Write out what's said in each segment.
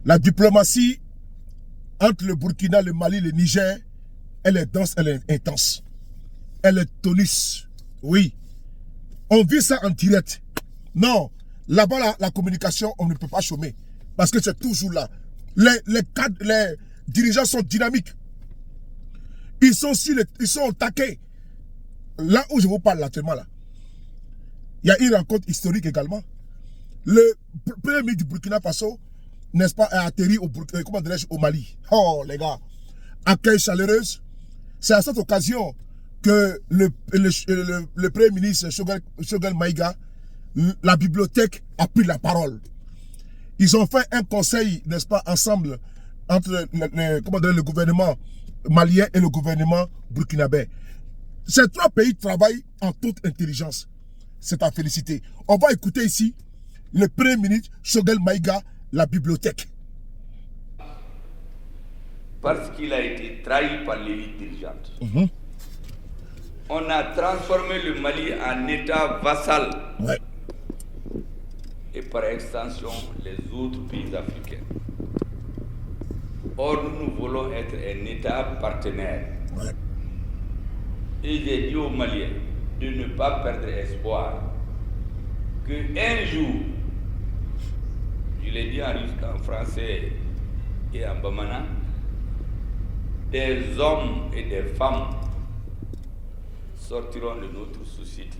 La diplomatie entre le Burkina, le Mali, le Niger, elle est dense, elle est intense. Elle est tonus. Oui. On vit ça en direct. Non. Là-bas, la communication, on ne peut pas chômer. Parce que c'est toujours là. Les dirigeants sont dynamiques. Ils sont au taquet. Là où je vous parle actuellement, là. Il y a une rencontre historique également. Le premier ministre du Burkina Faso, n'est-ce pas, a atterri au Mali. Oh, les gars. Accueil chaleureuse. C'est à cette occasion que le premier ministre Choguel Maïga, la bibliothèque, a pris la parole. Ils ont fait un conseil, n'est-ce pas, ensemble, entre le gouvernement malien et le gouvernement burkinabé. Ces trois pays travaillent en toute intelligence. C'est à féliciter. On va écouter ici le premier ministre Choguel Maïga, la bibliothèque. Parce qu'il a été trahi par l'élite dirigeante. On a transformé le Mali en État vassal. Ouais. Et par extension, les autres pays africains. Or, nous voulons être un État partenaire. Ouais. Et j'ai dit aux Maliens de ne pas perdre espoir qu'un jour, je l'ai dit en russe, en français et en bamana, des hommes et des femmes sortiront de notre société.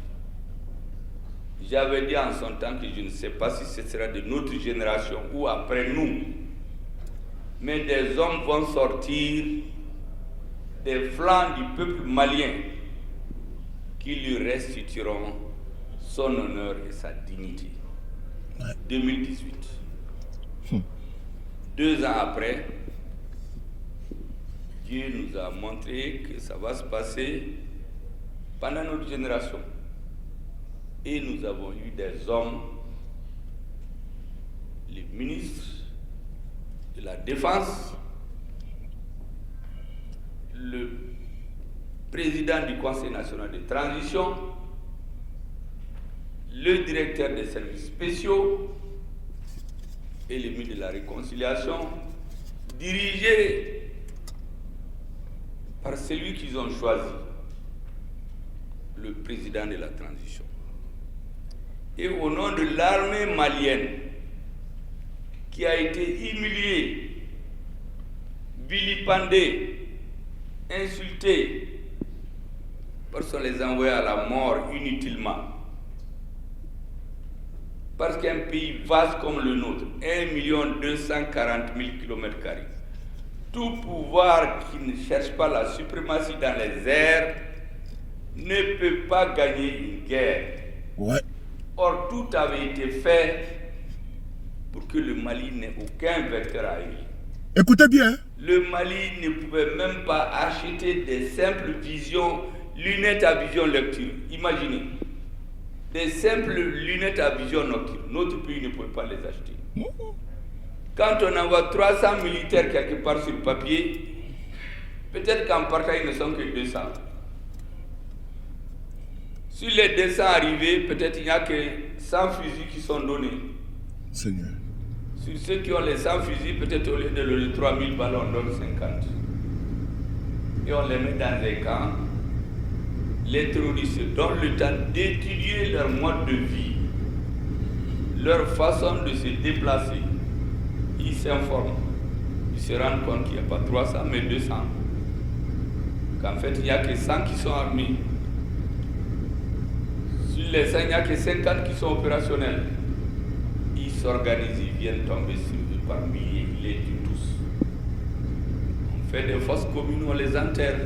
J'avais dit en son temps que je ne sais pas si ce sera de notre génération ou après nous, mais des hommes vont sortir des flancs du peuple malien qui lui restitueront son honneur et sa dignité. 2018. 2 ans après, Dieu nous a montré que ça va se passer pendant notre génération. Et nous avons eu des hommes, les ministres de la Défense, le président du Conseil national de transition, le directeur des services spéciaux et le ministre de la Réconciliation, dirigés par celui qu'ils ont choisi, le président de la transition. Et au nom de l'armée malienne, qui a été humiliée, vilipendée, insultée, parce qu'on les envoyait à la mort inutilement. Parce qu'un pays vaste comme le nôtre, 1 240 000 km², tout pouvoir qui ne cherche pas la suprématie dans les airs ne peut pas gagner une guerre. Ouais. Or, tout avait été fait pour que le Mali n'ait aucun vecteur aérien. Écoutez bien. Le Mali ne pouvait même pas acheter des simples visions, lunettes à vision lecture. Imaginez, des simples lunettes à vision nocturne. Notre pays ne pouvait pas les acheter. Quand on envoie 300 militaires quelque part sur le papier, peut-être qu'en partant, ils ne sont que 200. Sur les 200 arrivés, peut-être il n'y a que 100 fusils qui sont donnés. Seigneur. Sur ceux qui ont les 100 fusils, peut-être au lieu de donner 3000 balles, on donne 50. Et on les met dans des camps. Les terroristes donnent le temps d'étudier leur mode de vie, leur façon de se déplacer. Ils s'informent. Ils se rendent compte qu'il n'y a pas 300 mais 200. Qu'en fait, il n'y a que 100 qui sont armés. Sur les 100, il n'y a que 50 qui sont opérationnels. Ils s'organisent, ils viennent tomber sur eux par milliers, ils les tuent tous. On fait des fosses communes, on les enterre.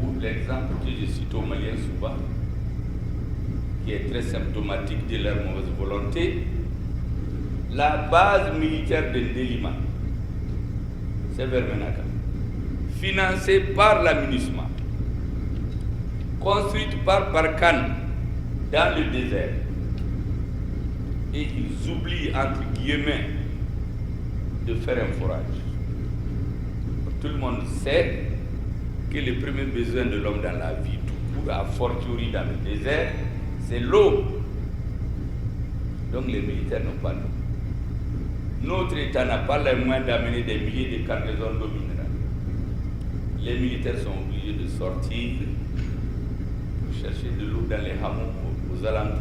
Ou l'exemple que je cite au Malien Souba, qui est très symptomatique de leur mauvaise volonté, la base militaire de Ndelima, c'est vers Menaka, financée par la MINUSMA, construite par Barkhane dans le désert. Et ils oublient, entre guillemets, de faire un forage. Tout le monde sait que le premier besoin de l'homme dans la vie, tout court, à fortiori dans le désert, c'est l'eau. Donc les militaires n'ont pas d'eau. Notre État n'a pas les moyens d'amener des milliers de cargaisons d'eau minérale. Les militaires sont obligés de sortir pour chercher de l'eau dans les hameaux aux alentours.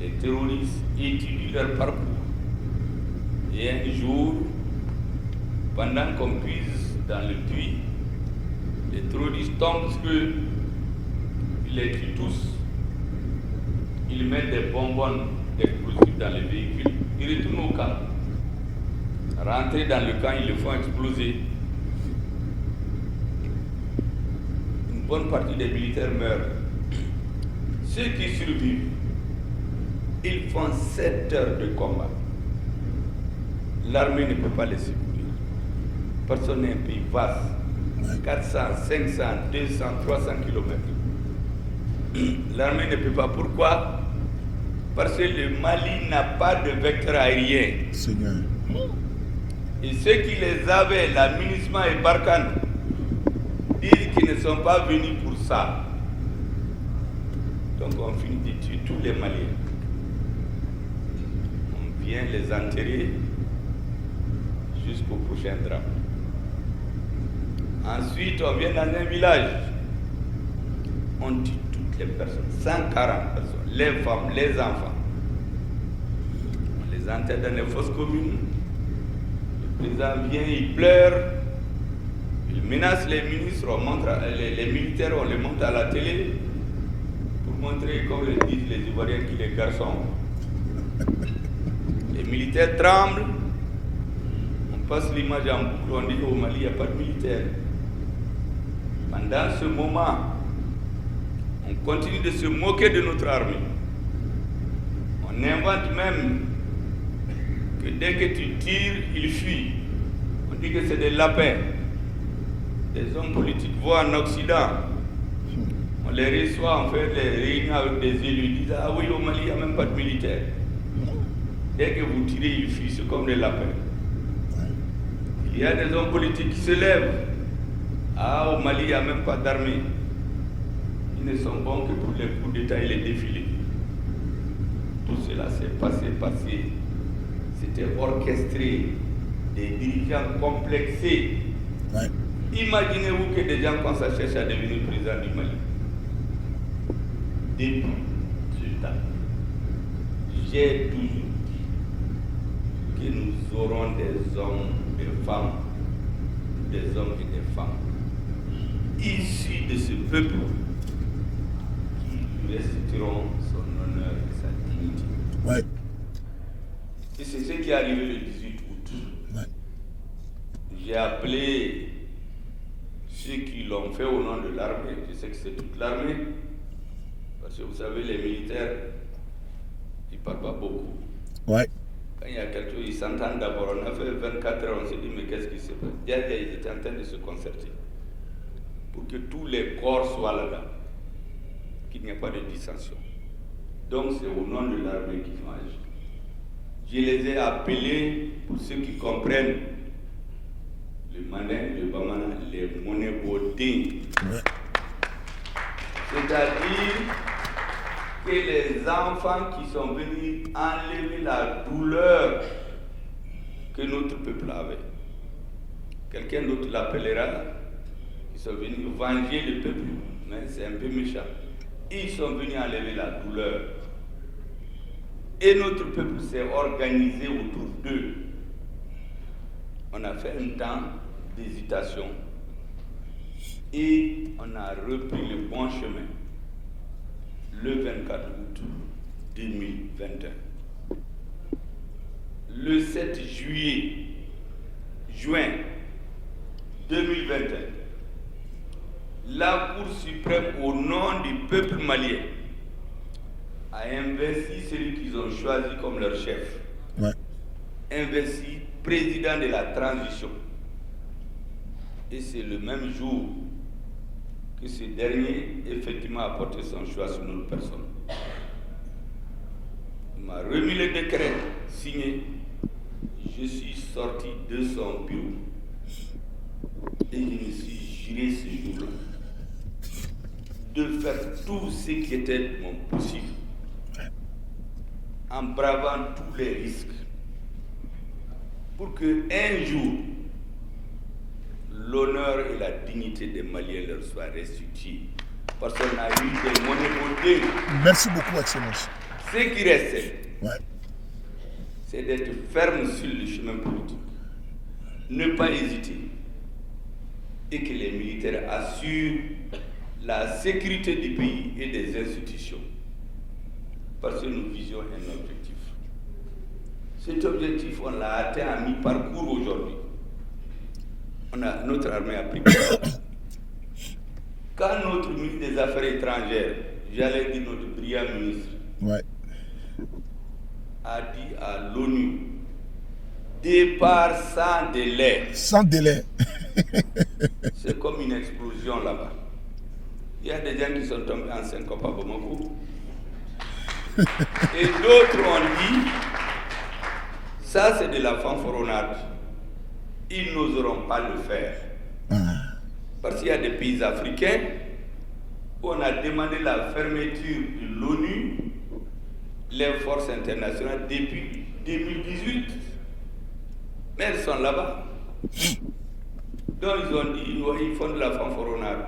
Les terroristes étudient leur parcours. Et un jour, pendant qu'on puise dans le puits, les terroristes tombent sur eux, ils les tuent tous. Ils mettent des bonbonnes explosifs dans les véhicules. Ils retournent au camp. Rentrés dans le camp, ils le font exploser. Une bonne partie des militaires meurent. Ceux qui survivent, ils font 7 heures de combat. L'armée ne peut pas les secourir. Personne n'est un pays vaste. 400, 500, 200, 300 km. L'armée ne peut pas. Pourquoi? Parce que le Mali n'a pas de vecteur aérien. Seigneur. Et ceux qui les avaient, la MINUSMA et Barkhane, disent qu'ils ne sont pas venus pour ça. Donc on finit de tuer tous les Maliens. On vient les enterrer jusqu'au prochain drame. Ensuite, on vient dans un village. On tue toutes les personnes, 140 personnes, les femmes, les enfants. On les enterre dans les fosses communes. Le président vient, il pleure. Il menace les ministres, les militaires, on les monte à la télé pour montrer, comme le disent les Ivoiriens, qu'il est garçon. Les militaires tremblent. On passe l'image en boucle, on dit au Mali, il n'y a pas de militaires. Pendant ce moment, on continue de se moquer de notre armée. On invente même que dès que tu tires, ils fuient. On dit que c'est des lapins. Des hommes politiques vont en Occident. On les reçoit, on fait des réunions avec des élus. Ils disent, ah oui, au Mali, il n'y a même pas de militaires. Dès que vous tirez, ils fuient, c'est comme des lapins. Il y a des hommes politiques qui se lèvent. Ah, au Mali, il n'y a même pas d'armée. Ils ne sont bons que pour les coups d'État et les défilés. Tout cela s'est passé parce que c'était orchestré, des dirigeants complexés. Ouais. Imaginez-vous que des gens pensent à chercher à devenir président du Mali. Depuis ce temps, j'ai toujours dit que nous aurons des hommes, des femmes, des hommes et des femmes issus de ce peuple qui resteront son honneur et sa dignité. Ouais. Et c'est ce qui est arrivé le 18 août. Ouais. J'ai appelé ceux qui l'ont fait au nom de l'armée. Je sais que c'est toute l'armée. Parce que vous savez, les militaires, ils ne parlent pas beaucoup. Ouais. Quand il y a quelque chose, ils s'entendent d'abord. On a fait 24 heures, on s'est dit, mais qu'est-ce qui se passe? Ils étaient en train de se concerter pour que tous les corps soient là-bas, qu'il n'y ait pas de dissension. Donc c'est au nom de l'armée qu'ils ont agi. Je les ai appelés, pour ceux qui comprennent, le Manin, le Bamana, les Monébodins. Ouais. C'est-à-dire que les enfants qui sont venus enlever la douleur que notre peuple avait. Quelqu'un d'autre l'appellera, ils sont venus venger le peuple, mais c'est un peu méchant. Ils sont venus enlever la douleur. Et notre peuple s'est organisé autour d'eux. On a fait un temps d'hésitation et on a repris le bon chemin le 24 août 2021. Le 7 juin 2021, la Cour suprême, au nom du peuple malien, a investi celui qu'ils ont choisi comme leur chef. Ouais. Investi président de la transition. Et c'est le même jour que ce dernier, effectivement, a porté son choix sur notre personne. Il m'a remis le décret signé. Je suis sorti de son bureau. Et je me suis juré ce jour-là de faire tout ce qui était de mon possible, en bravant tous les risques, pour qu'un jour, l'honneur et la dignité des Maliens leur soient restitués. Parce qu'on a eu des monnaies. Merci beaucoup, Excellence. Ce qui reste, Ouais. c'est d'être ferme sur le chemin politique. Ne pas hésiter. Et que les militaires assurent la sécurité du pays et des institutions. Parce que nous visions un objectif. Cet objectif, on l'a atteint à mi-parcours aujourd'hui. Notre armée a pris. Quand notre ministre des Affaires étrangères, j'allais dire notre brillant ministre, Ouais. a dit à l'ONU, départ sans délai. Sans délai. C'est comme une explosion là-bas. Il y a des gens qui sont tombés en syncope à Bamako. Et d'autres ont dit, ça c'est de la fanfaronnade. Ils n'oseront pas le faire. Parce qu'il y a des pays africains où on a demandé la fermeture de l'ONU, les forces internationales, depuis 2018. Mais elles sont là-bas. Donc ils ont dit, ils font de la fanfaronnade.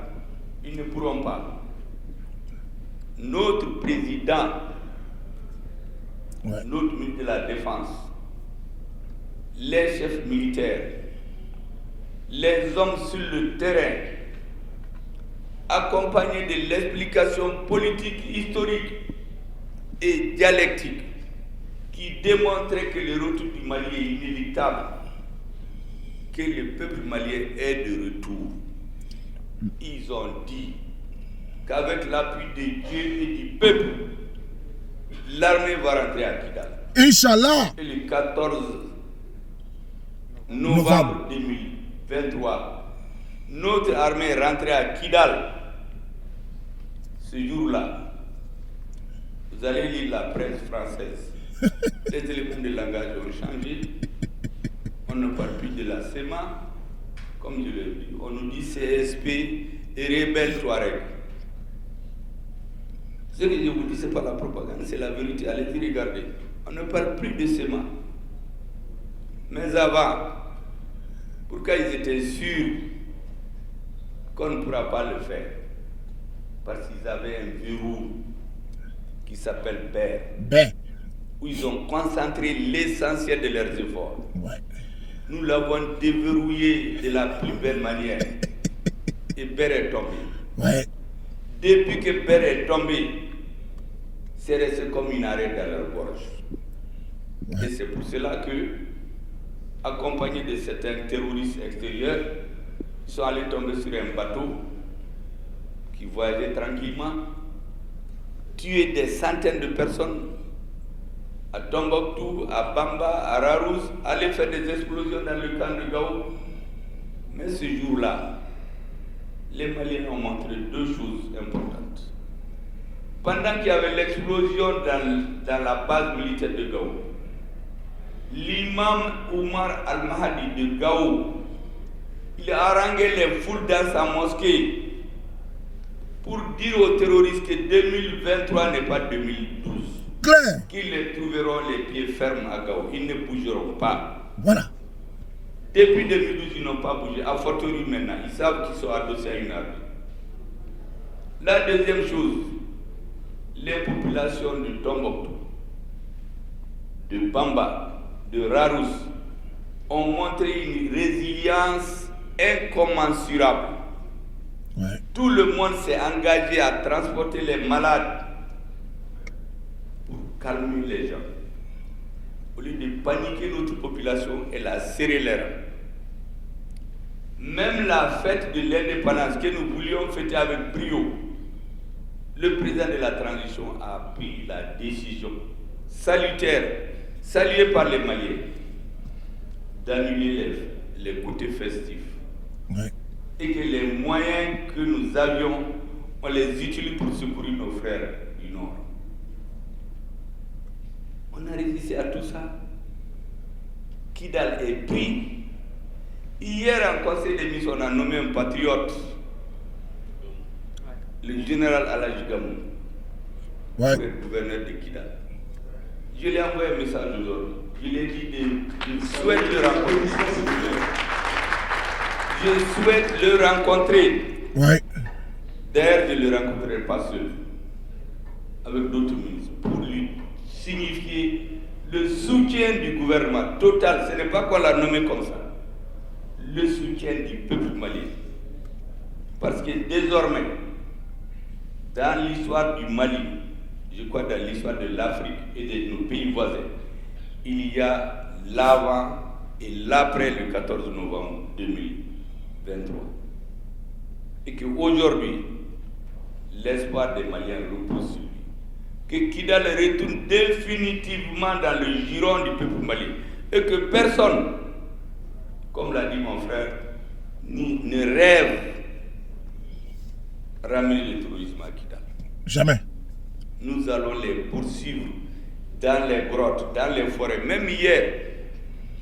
Ils ne pourront pas. Notre président, notre ministre de la Défense, les chefs militaires, les hommes sur le terrain, accompagnés de l'explication politique, historique et dialectique qui démontrait que le retour du Mali est inéluctable, que le peuple malien est de retour. Ils ont dit qu'avec l'appui de Dieu et du peuple, l'armée va rentrer à Kidal. Inch'Allah. Et le 14 novembre 2023, notre armée est rentrée à Kidal. Ce jour-là, vous allez lire la presse française. Les téléphones de langage ont changé. On ne parle plus de la SEMA. Comme je l'ai dit, on nous dit CSP et rebelle Touareg. Ce que je vous dis, ce n'est pas la propagande, c'est la vérité. Allez-y regarder. On ne parle plus de SEMA. Mais avant, pourquoi ils étaient sûrs qu'on ne pourra pas le faire? Parce qu'ils avaient un verrou qui s'appelle BER, où ils ont concentré l'essentiel de leurs efforts. Ouais. Nous l'avons déverrouillé de la plus belle manière. Et BER est tombé. Ouais. Depuis que BER est tombé, c'est resté comme une arête dans leur gorge. Ouais. Et c'est pour cela que, accompagnés de certains terroristes extérieurs, ils sont allés tomber sur un bateau qui voyageait tranquillement, tuer des centaines de personnes à Tombouctou, à Bamba, à Rarouz, aller faire des explosions dans le camp de Gao. Mais ce jour-là, les Maliens ont montré deux choses importantes. Pendant qu'il y avait l'explosion dans la base militaire de Gao, l'imam Oumar Al-Mahdi de Gao, il a harangué les foules dans sa mosquée pour dire aux terroristes que 2023 n'est pas 2012. Claire. Qu'ils les trouveront les pieds fermes à Gao. Ils ne bougeront pas. Voilà. Depuis 2012, ils n'ont pas bougé. A fortiori maintenant, ils savent qu'ils sont adossés à une armée. La deuxième chose, les populations de Tombouctou, de Bamba, de Rarouz ont montré une résilience incommensurable. Ouais. Tout le monde s'est engagé à transporter les malades pour calmer les gens. Au lieu de paniquer notre population, elle a serré les rangs. Même la fête de l'indépendance que nous voulions fêter avec brio, le président de la transition a pris la décision salutaire, saluée par les Maliens, d'annuler les côtés festifs. Ouais. Et que les moyens que nous avions, on les utilise pour secourir nos frères du Nord. On a résisté à tout ça. Kidal est pris. Hier, en conseil des ministres, on a nommé un patriote, le général Aladji Gamou, pour être gouverneur de Kidal. Je lui ai envoyé un message aujourd'hui. Je l'ai dit, je souhaite le rencontrer. Je souhaite le rencontrer. Ouais. D'ailleurs, je ne le rencontrerai pas seul, avec d'autres ministres, pour lui signifier le soutien du gouvernement total. Ce n'est pas qu'on l'a nommé comme ça. Le soutien du peuple malien. Parce que désormais, dans l'histoire du Mali, je crois dans l'histoire de l'Afrique et de nos pays voisins, il y a l'avant et l'après le 14 novembre 2023. Et qu'aujourd'hui, l'espoir des Maliens repose sur lui. Que Kidal retourne définitivement dans le giron du peuple malien. Et que personne, comme l'a dit mon frère, ne rêve ramener le terrorisme à Kidal. Jamais. Nous allons les poursuivre dans les grottes, dans les forêts. Même hier,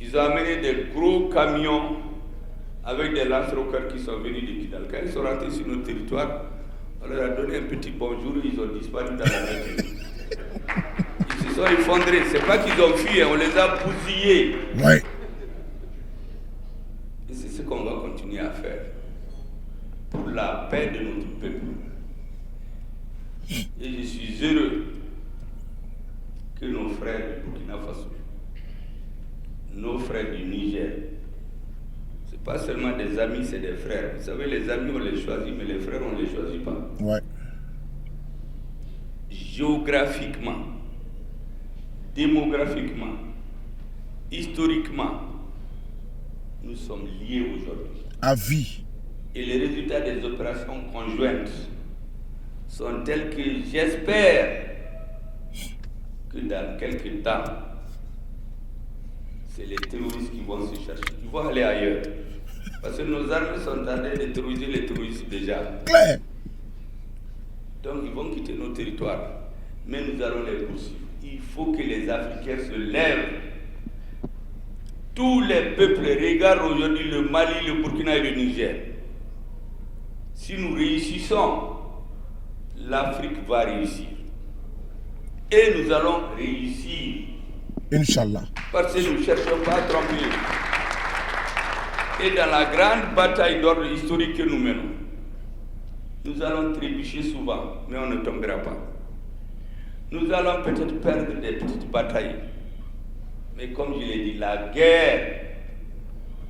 ils ont amené des gros camions avec des lance-roquettes qui sont venus de Kidal. Quand ils sont rentrés sur notre territoire, on leur a donné un petit bonjour et ils ont disparu dans la nature. Ils se sont effondrés. C'est pas qu'ils ont fui, on les a bousillés. Ouais. Et c'est ce qu'on va continuer à faire pour la paix de notre peuple. Et je suis heureux que nos frères du Burkina Faso, nos frères du Niger, ce n'est pas seulement des amis, c'est des frères. Vous savez, les amis, on les choisit, mais les frères, on ne les choisit pas. Ouais. Géographiquement, démographiquement, historiquement, nous sommes liés aujourd'hui. À vie. Et les résultats des opérations conjointes sont tels que j'espère que dans quelques temps, c'est les terroristes qui vont se chercher. Ils vont aller ailleurs. Parce que nos armées sont en train de terroriser les terroristes déjà. Claire. Donc ils vont quitter nos territoires. Mais nous allons les poursuivre. Il faut que les Africains se lèvent. Tous les peuples regardent aujourd'hui le Mali, le Burkina et le Niger. Si nous réussissons, l'Afrique va réussir. Et nous allons réussir. Inch'Allah. Parce que nous ne cherchons pas à tromper. Et dans la grande bataille d'ordre historique que nous menons, nous allons trébucher souvent, mais on ne tombera pas. Nous allons peut-être perdre des petites batailles. Mais comme je l'ai dit, la guerre,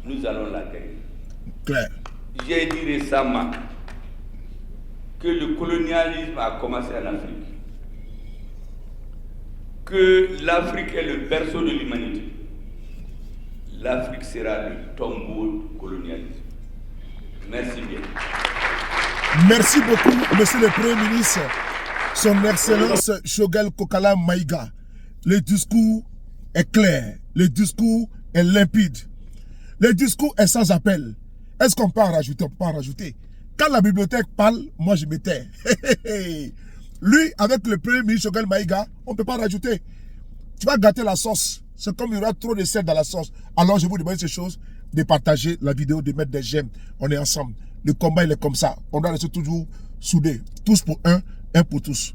nous allons la gagner. Claire. J'ai dit récemment que le colonialisme a commencé en Afrique. Que l'Afrique est le berceau de l'humanité. L'Afrique sera le tombeau du colonialisme. Merci bien. Merci beaucoup, Monsieur le Premier ministre, Son Excellence Choguel Kokala Maïga. Le discours est clair, le discours est limpide, le discours est sans appel. Est-ce qu'on peut en rajouter? On peut pas en rajouter. Quand la bibliothèque parle, moi je me tais. Lui, avec le Premier ministre Choguel Maïga, on ne peut pas rajouter. Tu vas gâter la sauce. C'est comme il y aura trop de sel dans la sauce. Alors je vous demande ces choses, de partager la vidéo, de mettre des j'aime. On est ensemble. Le combat, il est comme ça. On doit rester toujours soudés. Tous pour un pour tous.